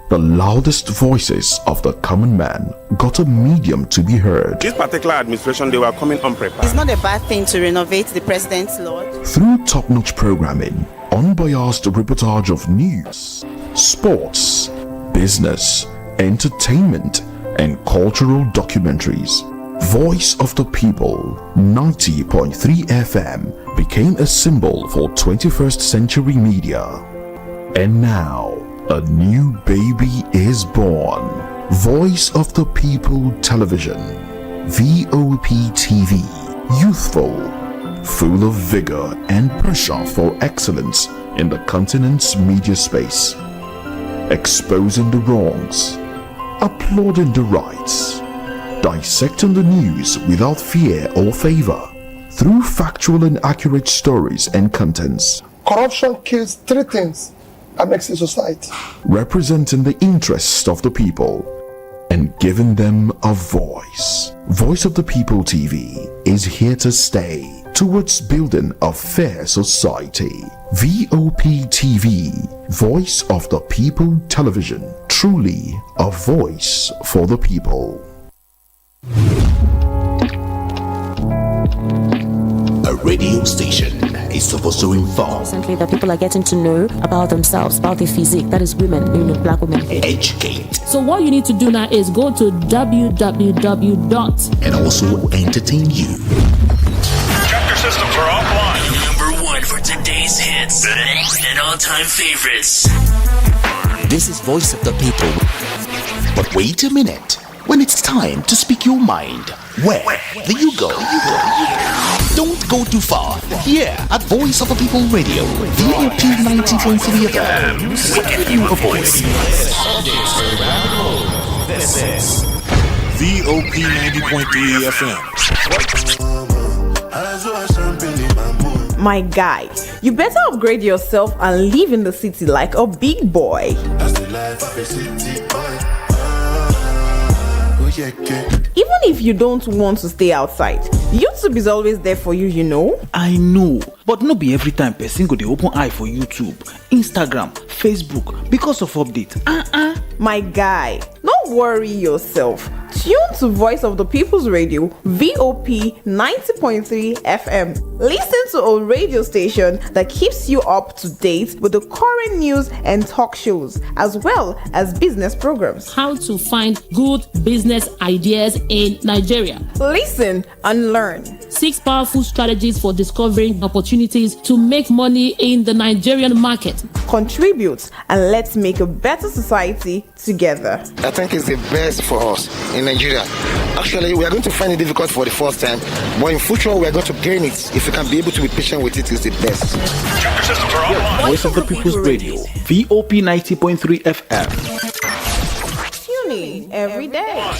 the loudest voices of the common man got a medium to be heard. This particular administration, they were coming unprepared. It's not a bad thing to renovate the president's lodge. Through top-notch programming, unbiased reportage of news, sports, business, entertainment, and cultural documentaries, Voice of the People 90.3 FM became a symbol for 21st century media. And now, a new baby is born. Voice of the People Television, VOP TV, youthful, full of vigor and pressure for excellence in the continent's media space, exposing the wrongs, applauding the rights, dissecting the news without fear or favor, through factual and accurate stories and contents. Corruption kills three things that makes a society. Representing the interests of the people and giving them a voice. Voice of the People TV is here to stay towards building a fair society. VOP TV, Voice of the People Television, truly a voice for the people. A radio station is supposed to inform. Recently, that people are getting to know about themselves, about their physique. That is women, black women. Educate. So what you need to do now is go to and also entertain you. Chapter systems are offline. Number one for today's hits and all-time favorites. This is Voice of the People. But wait a minute. When it's time to speak your mind, where do you go? Don't go too far. Here at Voice of the People Radio, VOP 90.3 FM, we give you a voice. This is VOP 90.3 FM. My guy, you better upgrade yourself and live in the city like a big boy. That's the life of a city boy. Even if you don't want to stay outside, YouTube is always there for you, I know, but not be every time person go dey open eye for YouTube, Instagram, Facebook because of update. My guy, don't worry yourself. Tune to Voice of the People's Radio, VOP 90.3 FM. Listen to a radio station that keeps you up to date with the current news and talk shows, as well as business programs. How to find good business ideas in Nigeria. Listen and learn. 6 powerful strategies for discovering opportunities to make money in the Nigerian market. Contribute and let's make a better society together. I think it's the best for us in Nigeria. Actually, we are going to find it difficult for the first time, but in future we are going to gain it. If we can be able to be patient with it, it's the best. Chapter systems are offline. Voice of the People's Radio, VOP 90.3 FM. Tune in every day.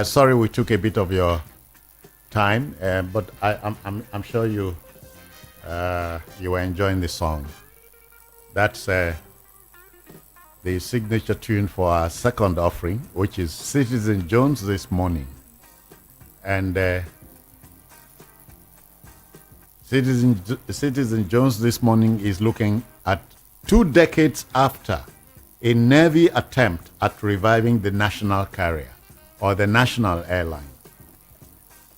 Sorry we took a bit of your time, but I'm sure you were enjoying the song. That's the signature tune for our second offering, which is Citizen Jones This Morning. And Citizen Jones This Morning is looking at 2 decades after a Navy attempt at reviving the national carrier or the national airline.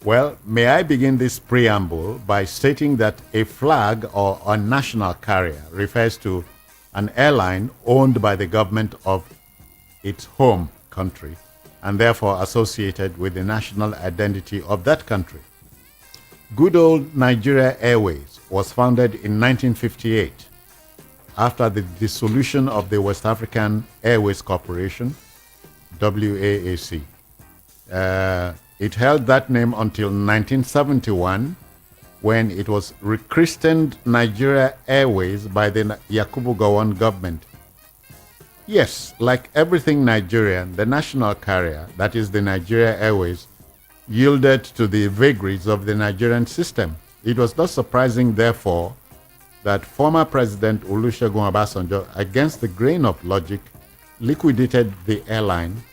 Well, may I begin this preamble by stating that a flag or a national carrier refers to an airline owned by the government of its home country and therefore associated with the national identity of that country. Good old Nigeria Airways was founded in 1958 after the dissolution of the West African Airways Corporation, WAAC. It held that name until 1971 when it was rechristened Nigeria Airways by the Yakubu Gowon government. Yes, like everything Nigerian, the national carrier, that is the Nigeria Airways, yielded to the vagaries of the Nigerian system. It was not surprising, therefore, that former President Olusegun Obasanjo, against the grain of logic, liquidated the airline,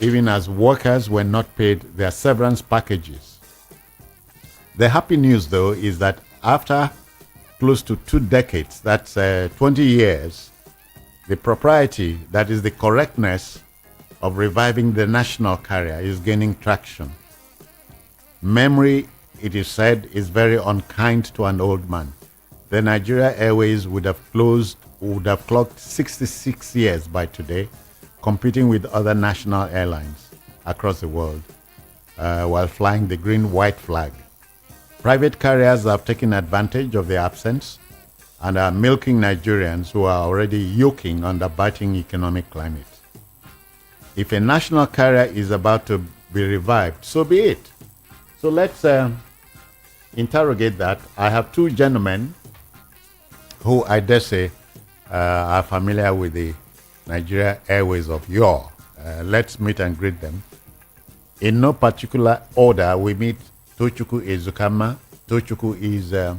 even as workers were not paid their severance packages. The happy news, though, is that after close to 2 decades, that's 20 years, the propriety, that is the correctness of reviving the national carrier, is gaining traction. Memory, it is said, is very unkind to an old man. The Nigeria Airways would have clocked 66 years by today, competing with other national airlines across the world, while flying the green-white flag. Private carriers have taken advantage of the absence and are milking Nigerians who are already yoking under biting economic climate. If a national carrier is about to be revived, so be it. So let's interrogate that. I have 2 gentlemen who I dare say are familiar with the Nigeria Airways of yore. Let's meet and greet them. In no particular order, we meet Tochukwu Ezukama. Tochukwu is a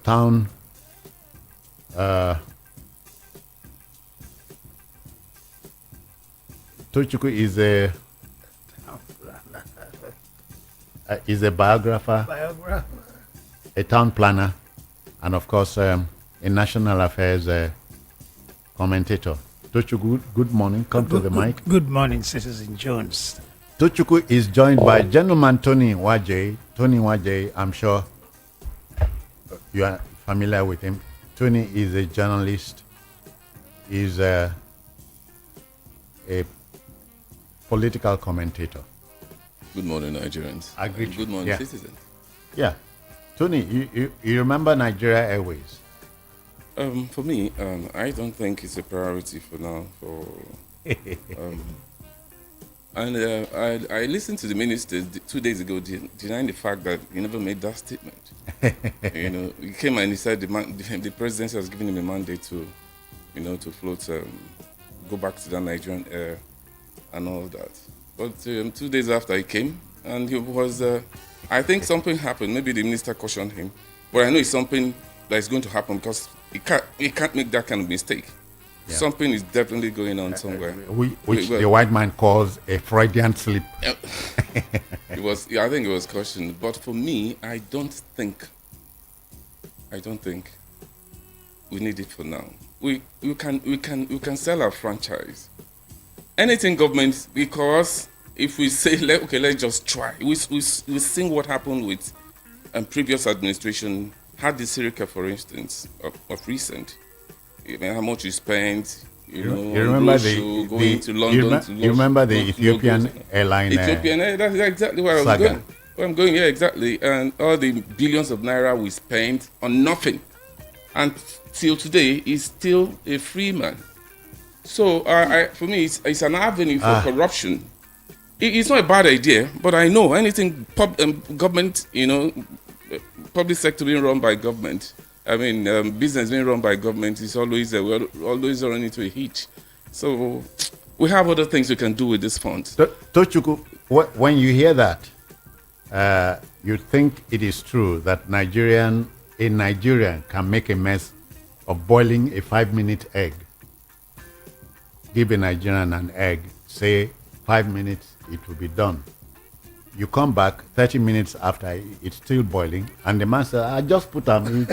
town Tochukwu is a biographer, a town planner, and of course a national affairs commentator. Tochukwu, good morning. Come to the mic. Good morning, Citizen Jones. Tochukwu is joined by gentleman Tony Waje. Tony Waje, I'm sure you are familiar with him. Tony is a journalist. He's a political commentator. Good morning, Nigerians. I greet you. Good morning, Yeah. citizens. Yeah. Tony, you remember Nigeria Airways? For me, I don't think it's a priority for now. I listened to the minister 2 days ago denying the fact that he never made that statement. He came and he said the presidency has given him a mandate to, to float, go back to the Nigerian air and all that. But 2 days after he came, and he was, I think something happened. Maybe the minister cautioned him, but I know it's something that is going to happen because he can't make that kind of mistake. Yeah. Something is definitely going on somewhere. Which the white man calls a Freudian slip. I think it was cautioned. But for me, I don't think we need it for now. We can sell our franchise. Anything government, because if we say let's just try. We seen what happened with previous administration. Had the Sirica, for instance, of recent. How much you spent, you remember going to London. You remember the Ethiopian airline? That's exactly where I was going. Where I'm going, yeah, exactly. And all the billions of naira we spent on nothing, and till today is still a free man. So for me, it's an avenue for corruption. It's not a bad idea, but I know anything government, public sector being run by government. Business being run by government is always we're always running into a hitch. So we have other things we can do with this fund. Tochukwu, when you hear that, you think it is true that a Nigerian can make a mess of boiling a 5-minute egg. Give a Nigerian an egg, say 5 minutes, it will be done. You come back 30 minutes after it's still boiling, and the man says, I just put them,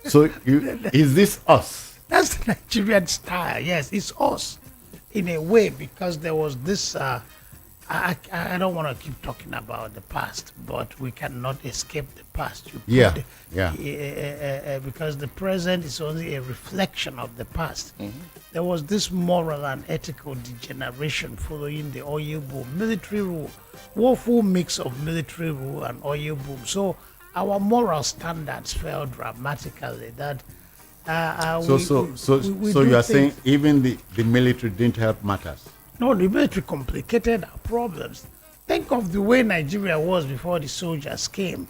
So is this us? That's the Nigerian style. Yes, it's us in a way, because there was this, I don't want to keep talking about the past, but we cannot escape the past. Because the present is only a reflection of the past. Mm-hmm. There was this moral and ethical degeneration following the oil boom, military rule, woeful mix of military rule and oil boom. So our moral standards fell dramatically. That So you are saying even the military didn't help matters? No, the military complicated our problems. Think of the way Nigeria was before the soldiers came.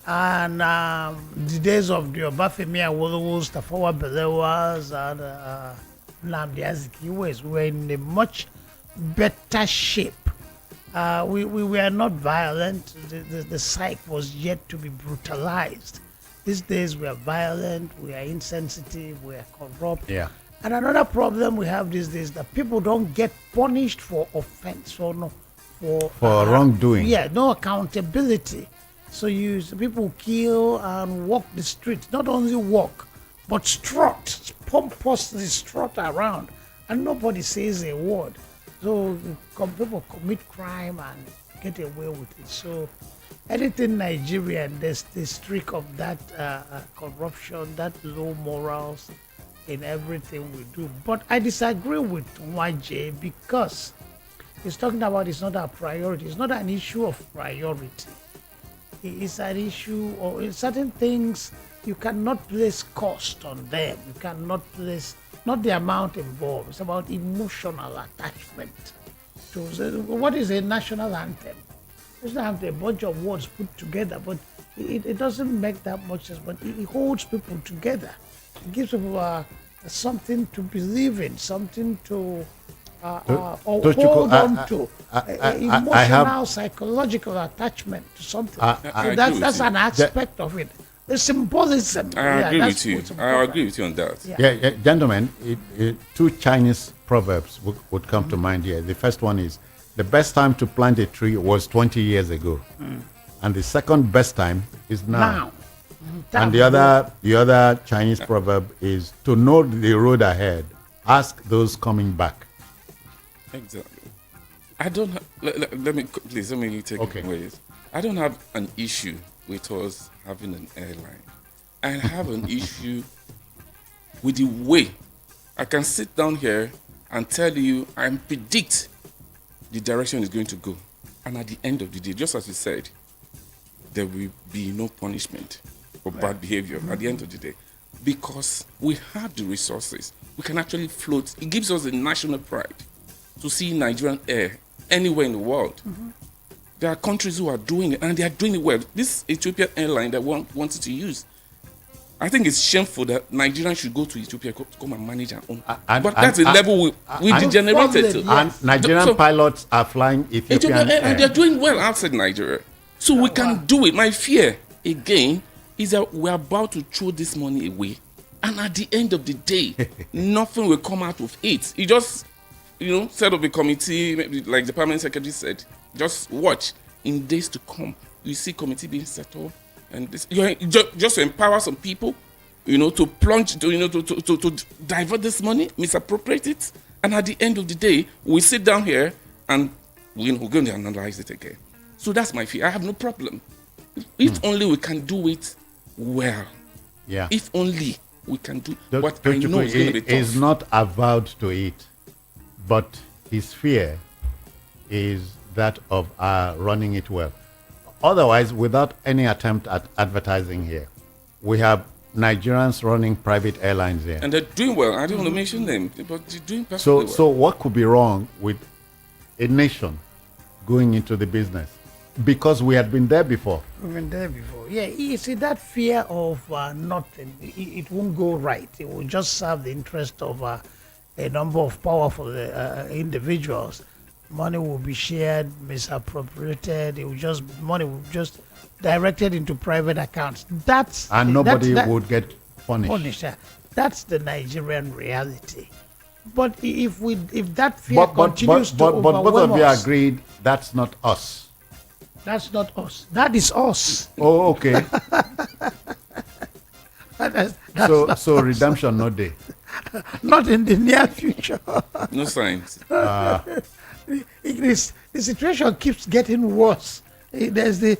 And the days of the Obafemi Awolowos, Tafawa Balewas, and Nnamdi Azikiwe were in a much better shape. We were not violent. The psyche was yet to be brutalized. These days we are violent, we are insensitive, we are corrupt. Yeah. And another problem we have these days that people don't get punished for offense or no for wrongdoing. Yeah, no accountability. So people kill and walk the streets. Not only walk, but strut, pompously strut around, and nobody says a word. So people commit crime and get away with it. So anything Nigerian, there's the streak of that corruption, that low morals in everything we do. But I disagree with YJ because he's talking about it's not our priority. It's not an issue of priority. It's an issue of in certain things you cannot place cost on them. You cannot place not the amount involved. It's about emotional attachment. What is a national anthem? It's not a bunch of words put together, but it doesn't make that much sense. But it holds people together. It gives people something to believe in, something to hold on to. Emotional, psychological attachment to something. So that's an aspect of it. The symbolism. I agree with you. I agree with you on that. Yeah, gentlemen, two Chinese proverbs would come to mind here. The first one is, the best time to plant a tree was 20 years ago. And the second best time is now. And the other Chinese proverb is, to know the road ahead, ask those coming back. Exactly. I don't have, let me take it away. I don't have an issue with us having an airline. I have an issue with the way I can sit down here and tell you and predict the direction it's going to go. And at the end of the day, just as you said, there will be no punishment for bad behavior at the end of the day. Because we have the resources. We can actually float. It gives us a national pride to see Nigerian air anywhere in the world. There are countries who are doing it, and they are doing it well. This Ethiopian airline that wanted to use, I think it's shameful that Nigerians should go to Ethiopia to come and manage our own. But that's the level we degenerated to. And Nigerian pilots are flying Ethiopian air. And they're doing well outside Nigeria. So we can do it. My fear, again, is that we're about to throw this money away. And at the end of the day, nothing will come out of it. You just, set up a committee, maybe like the permanent secretary said, just watch. In days to come, you see committee being set up, and this just to empower some people, to plunge, to divert this money, misappropriate it, and at the end of the day, we sit down here and we're going to analyze it again. So that's my fear. I have no problem. If only we can do it well. Yeah. If only we can do what I know is going to be tough. He's not avowed to it, but his fear is that of running it well. Otherwise, without any attempt at advertising here, we have Nigerians running private airlines here. And they're doing well. I don't want to mention them, but they're doing perfectly well. So what could be wrong with a nation going into the business? Because we had been there before. We've been there before. Yeah, you see, that fear of nothing, it won't go right. It will just serve the interest of a number of powerful individuals. Money will be shared, misappropriated. Money will just directed into private accounts. Nobody would get punished. That's the Nigerian reality. But if that fear continues to overwhelm but both of you us, agreed that's not us. That's not us. That is us. Oh, okay. So redemption not there. Not in the near future. No signs. The situation keeps getting worse. There's the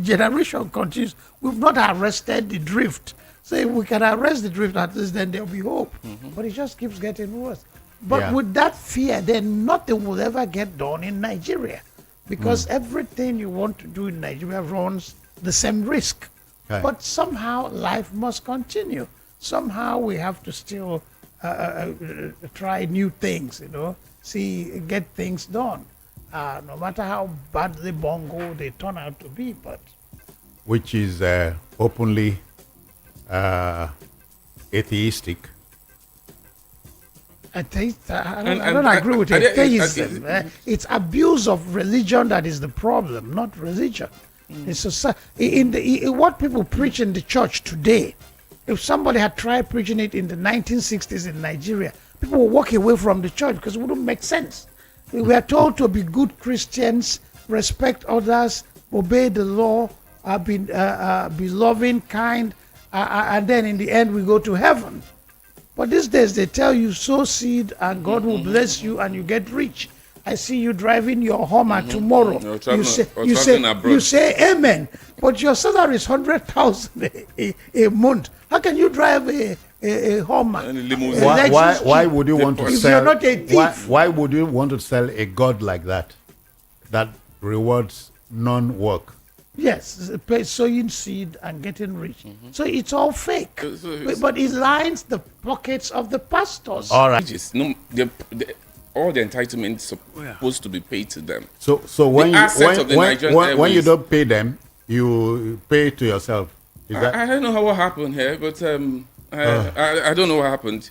generation continues. We've not arrested the drift. So if we can arrest the drift, at least then there'll be hope. But it just keeps getting worse. But with that fear, then nothing will ever get done in Nigeria. Because everything you want to do in Nigeria runs the same risk. Okay. But somehow life must continue. Somehow we have to still try new things, get things done. No matter how badly bungled they turn out to be, but which is openly atheistic. I don't agree with atheism. It's abuse of religion that is the problem, not religion. It's what people preach in the church today. If somebody had tried preaching it in the 1960s in Nigeria, people would walk away from the church because it wouldn't make sense. We are told to be good Christians, respect others, obey the law, be loving, kind, and then in the end we go to heaven. But these days they tell you sow seed and God will bless you and you get rich. I see you driving your Hummer tomorrow. You say amen, but your salary is 100,000 a month. How can you drive a Hummer? Why would you want to if sell? You're not a thief. Why would you want to sell a God like that rewards non-work? Yes, sowing seed and getting rich. So it's all fake. But it lines the pockets of the pastors. All right. All the entitlements supposed to be paid to them. So when you don't pay them, you pay to yourself. Is that? I don't know what happened here, but I don't know what happened.